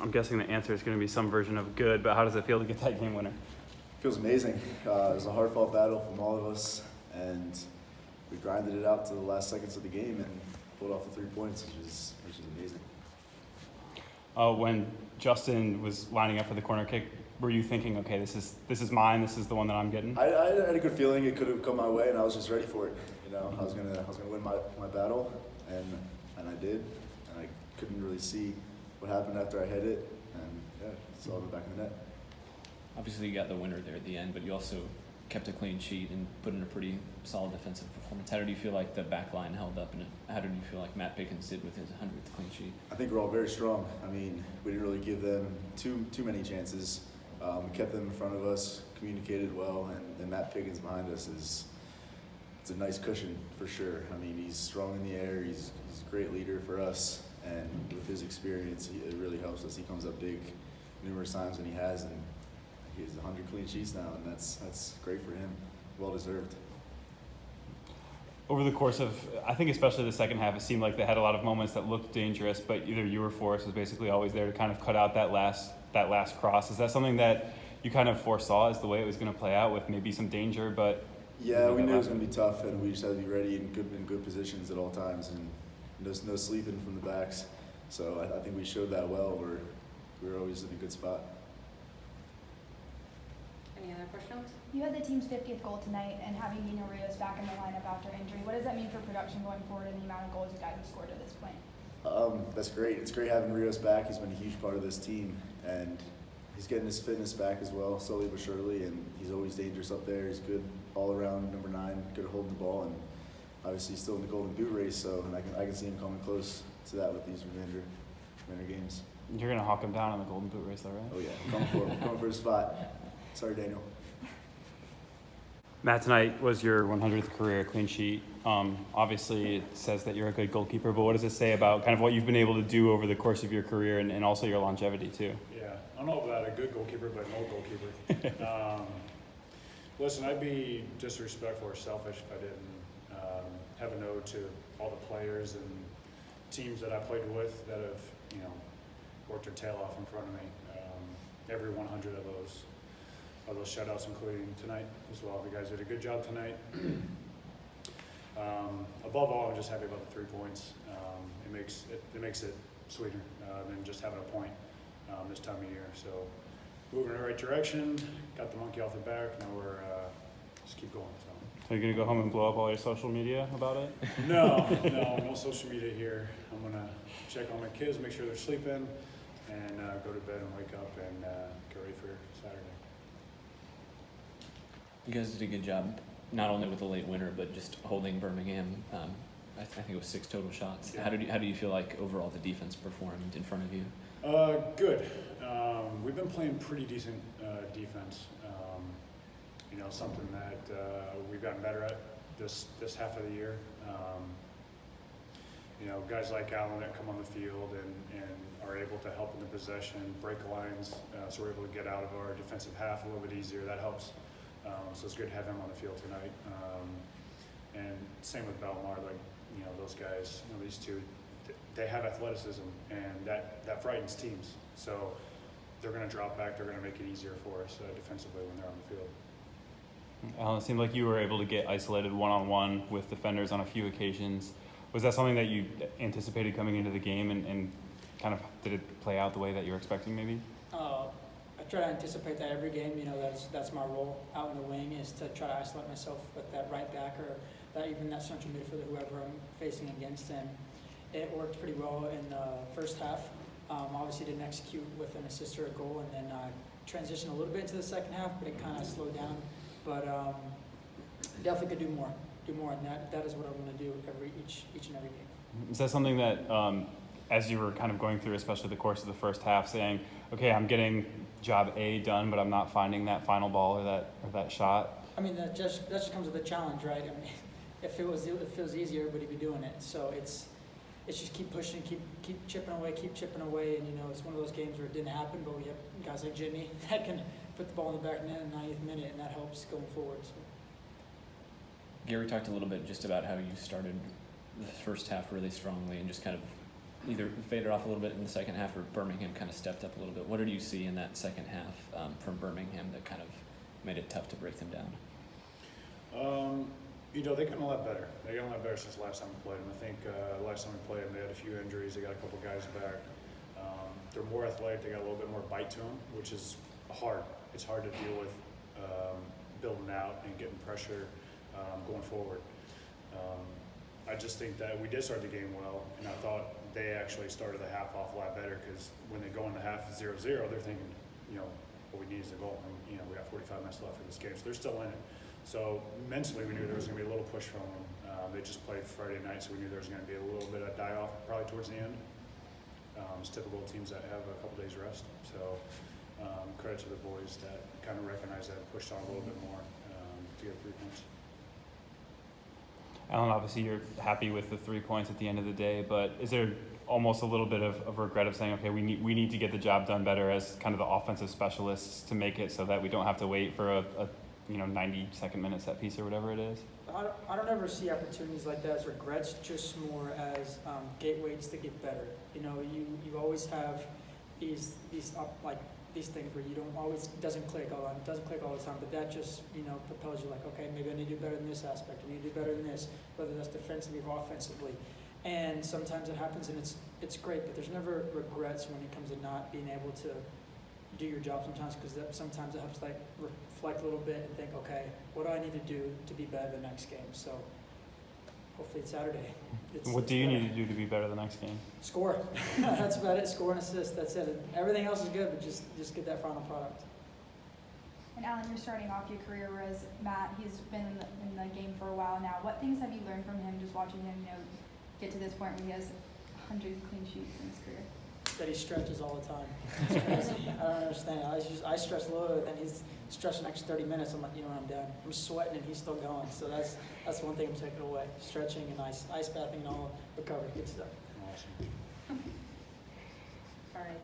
I'm guessing the answer is going to be some version of good, but how does it feel to get that game winner? Feels amazing. It was a hard-fought battle from all of us, and we grinded it out to the last seconds of the game and pulled off the 3 points, which is amazing. When Justin was lining up for the corner kick, were you thinking, okay, this is mine, this is the one that I'm getting? I had a good feeling it could have come my way, and I was just ready for it. You know, I was gonna win my battle, and I did, and I couldn't really see what happened after I hit it, and yeah, saw the back of the net. Obviously, you got the winner there at the end, but you also kept a clean sheet and put in a pretty solid defensive performance. How did you feel like the back line held up, and how did you feel like Matt Pickens did with his 100th clean sheet? I think we're all very strong. I mean, we didn't really give them too many chances. We kept them in front of us, communicated well, and Matt Pickens behind us it's a nice cushion for sure. I mean, he's strong in the air. He's a great leader for us, and with his experience, it really helps us. He comes up big numerous times, and he has, and he has 100 clean sheets now, and that's great for him. Well deserved. Over the course of, I think especially the second half, it seemed like they had a lot of moments that looked dangerous, but either you or Forrest was basically always there to kind of cut out that last cross. Is that something that you kind of foresaw as the way it was going to play out, with maybe some danger, but? Yeah, we knew it was going to be tough, and we just had to be ready in good positions at all times, and no sleeping from the backs. So I think we showed that well. We were always in a good spot. Any other questions? You had the team's 50th goal tonight, and having Nino Rios back in the lineup after injury, what does that mean for production going forward and the amount of goals you guys have scored at this point? That's great. It's great having Rios back. He's been a huge part of this team, and he's getting his fitness back as well, slowly but surely, and he's always dangerous up there. He's good all around, number 9, good at holding the ball, and obviously he's still in the Golden Boot race, so and I can see him coming close to that with these remainder games. You're going to hawk him down on the Golden Boot race, though, right? Oh yeah, I'm coming for him. I'm coming for his spot. Sorry, Daniel. Matt, tonight was your 100th career clean sheet. Obviously, it says that you're a good goalkeeper, but what does it say about kind of what you've been able to do over the course of your career and also your longevity, too? Yeah, I don't know about a good goalkeeper, but an old goalkeeper. Listen, I'd be disrespectful or selfish if I didn't have an ode to all the players and teams that I played with that have, worked their tail off in front of me. Every 100 of those shutouts, including tonight as well. The guys did a good job tonight. Above all, I'm just happy about the 3 points. It makes it sweeter than just having a point this time of year. So moving in the right direction, got the monkey off the back. Now we're just keep going. So you're gonna go home and blow up all your social media about it? No social media here. I'm gonna check on my kids, make sure they're sleeping, and go to bed and wake up and get ready for Saturday. You guys did a good job, not only with the late winner, but just holding Birmingham. I think it was 6 total shots. Yeah. How do you feel like overall the defense performed in front of you? Good. We've been playing pretty decent defense. Something that we've gotten better at this half of the year. Guys like Allen that come on the field and are able to help in the possession, break lines, so we're able to get out of our defensive half a little bit easier. That helps. So it's good to have him on the field tonight. And same with Belmar, those guys, these two, they have athleticism, and that frightens teams. So they're going to drop back. They're going to make it easier for us defensively when they're on the field. Alan, it seemed like you were able to get isolated one-on-one with defenders on a few occasions. Was that something that you anticipated coming into the game, and kind of did it play out the way that you were expecting maybe? I try to anticipate that every game. That's my role out in the wing, is to try to isolate myself with that right back or that central midfielder, whoever I'm facing against. And it worked pretty well in the first half. Obviously didn't execute with an assist or a goal, and then transitioned a little bit into the second half, but it kind of slowed down. But definitely could do more, and that is what I want to do each and every game. Is that something that, as you were kind of going through, especially the course of the first half, saying, okay, I'm getting job A done, but I'm not finding that final ball or that shot? I mean, that just comes with a challenge, right? I mean, if it was easy, everybody would be doing it. So it's just keep pushing, keep chipping away, and it's one of those games where it didn't happen, but we have guys like Jimmy that can put the ball in the back of the net in the 90th minute, and that helps going forward. So. Gary talked a little bit just about how you started the first half really strongly and just kind of either faded off a little bit in the second half, or Birmingham kind of stepped up a little bit. What did you see in that second half from Birmingham that kind of made it tough to break them down? They got a lot better. They got a lot better since last time we played them. I think last time we played them, they had a few injuries. They got a couple guys back. They're more athletic. They got a little bit more bite to them, which is hard. It's hard to deal with building out and getting pressure going forward. I just think that we did start the game well, and I thought they actually started the half off a lot better, because when they go in the half 0-0, they're thinking, what we need is a goal. And, we got 45 minutes left for this game, so they're still in it. So mentally, we knew there was going to be a little push from them. They just played Friday night, so we knew there was going to be a little bit of die-off probably towards the end. It's typical of teams that have a couple days rest. So credit to the boys that kind of recognized that and pushed on a little bit more to get 3 points. Alan, obviously you're happy with the 3 points at the end of the day, but is there almost a little bit of regret of saying, okay, we need to get the job done better as kind of the offensive specialists to make it so that we don't have to wait for a 90-second minute set piece or whatever it is? I don't ever see opportunities like that as regrets, just more as gateways to get better. You always have these things where you don't always, it doesn't click all the time, but that just, propels you like, okay, maybe I need to do better in this aspect, I need to do better in this, whether that's defensively or offensively. And sometimes it happens and it's great, but there's never regrets when it comes to not being able to do your job sometimes, because sometimes it helps reflect a little bit and think, okay, what do I need to do to be better the next game? So hopefully it's Saturday. What do you need to do to be better the next game? Score. That's about it. Score and assist. That's it. Everything else is good, but just get that final product. And Alan, you're starting off your career, whereas Matt, he's been in the game for a while now. What things have you learned from him, just watching him, get to this point where he has 100 clean sheets in his career? That he stretches all the time. It's crazy. I don't understand. I stretch a little bit, and he's stretching next 30 minutes. I'm like, I'm done. I'm sweating, and he's still going. So that's one thing I'm taking away. Stretching and ice bathing and all recovery. Good stuff. Awesome. All right.